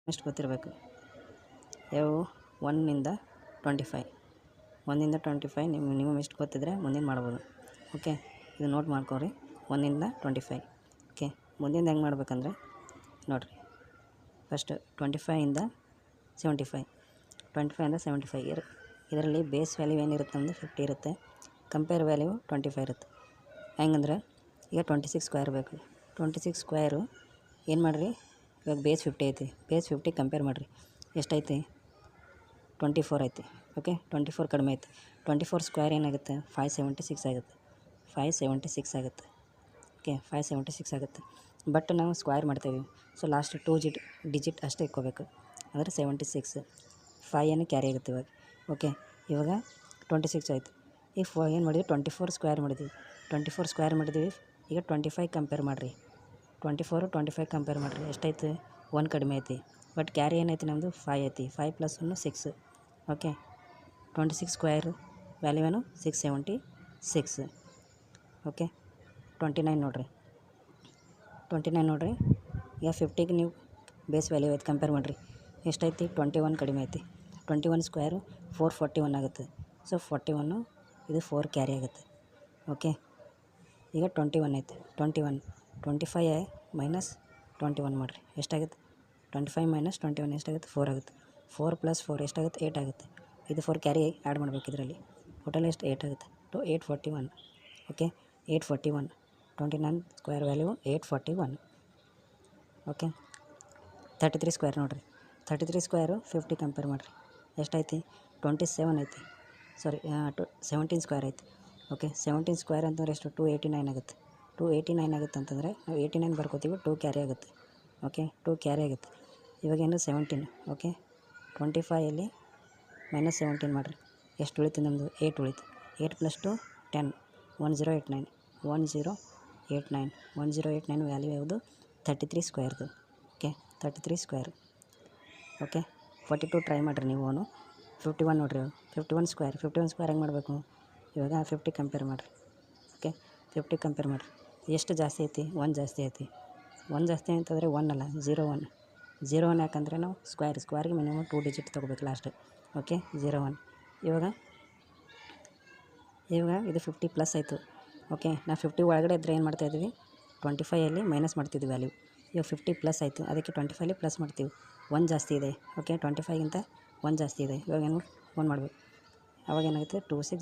ಎಷ್ಟು ಗೊತ್ತಿರಬೇಕು ಯಾವ 1 ಇಂದ 25 1 ಇಂದ 25 ಮಿನಿಮಮ್ ಎಷ್ಟು ಗೊತ್ತಿದ್ರೆ ಮುಂದಿನ ಮಾಡ್ಬೋದು. ಓಕೆ, ಇದು ನೋಟ್ ಮಾಡ್ಕೊರಿ 1 ಇಂದ 25. ಓಕೆ, ಮುಂದಿಂದ ಹೆಂಗೆ ಮಾಡ್ಬೇಕಂದ್ರೆ ನೋಡಿರಿ, ಫಸ್ಟ್ 25 ಇಂದ 75 25 ಇಂದ 75 ಇದರಲ್ಲಿ ಬೇಸ್ ವ್ಯಾಲ್ಯೂ ಏನಿರುತ್ತೆ ನಮ್ಮದು 50 ಇರುತ್ತೆ, ಕಂಪೇರ್ ವ್ಯಾಲ್ಯೂ 25 ಇರುತ್ತೆ. ಹೆಂಗಂದ್ರೆ ಈಗ 26 ಸ್ಕ್ವೇರ್ ಬೇಕು. 26 ಸ್ಕ್ವೇರು ಏನು ಮಾಡಿರಿ, ಇವಾಗ ಬೇಸ್ 50 ಐತಿ, ಬೇಸ್ 50 ಕಂಪೇರ್ ಮಾಡಿರಿ ಎಷ್ಟೈತಿ 24 ಐತಿ. ಓಕೆ, 24 ಕಡಿಮೆ ಐತಿ. 24 ಸ್ಕ್ವೇರ್ ಏನಾಗುತ್ತೆ 576 ಆಗುತ್ತೆ. 576 ಆಗುತ್ತೆ. ಓಕೆ, 576 ಆಗುತ್ತೆ. ಬಟ್ ನಾವು ಸ್ಕ್ವೇರ್ ಮಾಡ್ತೇವೆ, ಸೊ ಲಾಸ್ಟ್ 2 ಡಿಜಿಟ್ ಅಷ್ಟೇ ಇಕ್ಕೋಬೇಕು, ಅಂದರೆ 76. 5 ಏನು ಕ್ಯಾರಿ ಆಗುತ್ತೆ ಇವಾಗ. ಓಕೆ, ಇವಾಗ 26 ಆಯಿತು. ಈಗ ಏನು ಮಾಡಿದ್ವಿ 24 ಸ್ಕ್ವೇರ್ ಮಾಡಿದ್ವಿ. 24 ಸ್ಕ್ವೇರ್ ಮಾಡಿದ್ವಿ. ಈಗ 25 ಕಂಪೇರ್ ಮಾಡಿರಿ, 25 ಕಂಪೇರ್ ಮಾಡಿರಿ ಎಷ್ಟಾಯ್ತು 1 ಕಡಿಮೆ ಐತಿ. ಬಟ್ ಕ್ಯಾರಿ ಏನೈತಿ ನಮ್ಮದು 5 ಐತಿ. 5 + 1 6. ಓಕೆ, 26 ಸ್ಕ್ವೇರ್ ವ್ಯಾಲ್ಯೂ ಏನು 676. ಓಕೆ, 29 ನೋಡಿರಿ, 29 ನೋಡಿರಿ. ಈಗ 50ಗೆ ನೀವು ಬೇಸ್ ವ್ಯಾಲ್ಯೂ ಐತಿ ಕಂಪೇರ್ ಮಾಡಿರಿ ಎಷ್ಟೈತಿ 21 ಕಡಿಮೆ ಐತಿ. 21 ಸ್ಕ್ವೇರು 441 ಆಗುತ್ತೆ. ಸೊ 41 ಇದು 4 ಕ್ಯಾರಿ ಆಗುತ್ತೆ. ಓಕೆ, ಈಗ 21 ಐತೆ. 25 ಮೈನಸ್ 21 ಮಾಡಿರಿ ಎಷ್ಟಾಗುತ್ತೆ 25 - 21 ಎಷ್ಟಾಗುತ್ತೆ 4 ಆಗುತ್ತೆ. 4 + 4 ಎಷ್ಟಾಗುತ್ತೆ 8 ಆಗುತ್ತೆ. ಇದು 4 ಕ್ಯಾರಿ ಆ್ಯಡ್ ಮಾಡಬೇಕು ಇದರಲ್ಲಿ. ಟೋಟಲ್ ಎಷ್ಟು 8 ಆಗುತ್ತೆ. 841. Okay, 841. 29 square value 841. Okay, 33 square ನೋಡಿರಿ. 33 ಸ್ಕ್ವೇರು 50 ಕಂಪೇರ್ ಮಾಡಿರಿ ಎಷ್ಟೈತಿ 27 ಐತಿ. ಸಾರಿ 17 ಸ್ಕ್ವೇರ್ ಐತಿ. ಓಕೆ, 17 ಸ್ಕ್ವೇರ್ ಅಂತಂದರೆ ಎಷ್ಟು 289 ಆಗುತ್ತೆ. 289 ಆಗುತ್ತೆ ಅಂತಂದರೆ ನಾವು 89 ಬರ್ಕೋತೀವಿ, 2 ಕ್ಯಾರಿ ಆಗುತ್ತೆ. ಓಕೆ, 2 ಕ್ಯಾರಿ ಆಗುತ್ತೆ. ಇವಾಗೇನು 17. ಓಕೆ, 25 -17 ಮಾಡಿರಿ ಎಷ್ಟು ಉಳಿತು ನಮ್ಮದು 8 ಉಳಿತು. 8 + 2 10. 1089. 1089 ವ್ಯಾಲ್ಯೂ ಯಾವುದು 33 ಸ್ಕ್ವೇರ್ದು. Okay, 33 square. ಓಕೆ, 42 ಟ್ರೈ ಮಾಡಿರಿ ನೀವು. 51 ನೋಡಿರಿ. 51 ಸ್ಕ್ವೇರ್ ಹೆಂಗೆ ಮಾಡಬೇಕು ಇವಾಗ 50 ಕಂಪೇರ್ ಮಾಡಿರಿ. ಓಕೆ, 50 ಕಂಪೇರ್ ಮಾಡಿರಿ ಎಷ್ಟು ಜಾಸ್ತಿ ಐತಿ 1 ಜಾಸ್ತಿ ಐತಿ. 1 ಜಾಸ್ತಿ ಅಂತಂದರೆ 1 ಅಲ್ಲ 01. 01 ಯಾಕಂದರೆ ನಾವು ಸ್ಕ್ವೇರ್ಗೆ ಮಿನಿಮಮ್ 2 ಡಿಜಿಟ್ ತೊಗೋಬೇಕು ಲಾಸ್ಟ್. ಓಕೆ, 01. ಇವಾಗ ಇದು 50 ಪ್ಲಸ್ ಆಯಿತು. ಓಕೆ, ನಾವು 50 ಒಳಗಡೆ ಇದ್ದರೆ ಏನು ಮಾಡ್ತಾಯಿದ್ವಿ 25 ಮೈನಸ್ ಮಾಡ್ತಿದ್ವಿ ವ್ಯಾಲ್ಯೂ. ಇವಾಗ 50 ಪ್ಲಸ್ ಆಯಿತು, ಅದಕ್ಕೆ 25 ಪ್ಲಸ್ ಮಾಡ್ತೀವಿ. 1 ಜಾಸ್ತಿ ಇದೆ. ಓಕೆ, 25ಗಿಂತ 1 ಜಾಸ್ತಿ ಇದೆ. ಇವಾಗ ಏನು 1 ಮಾಡಬೇಕು. ಅವಾಗ ಏನಾಗುತ್ತೆ 26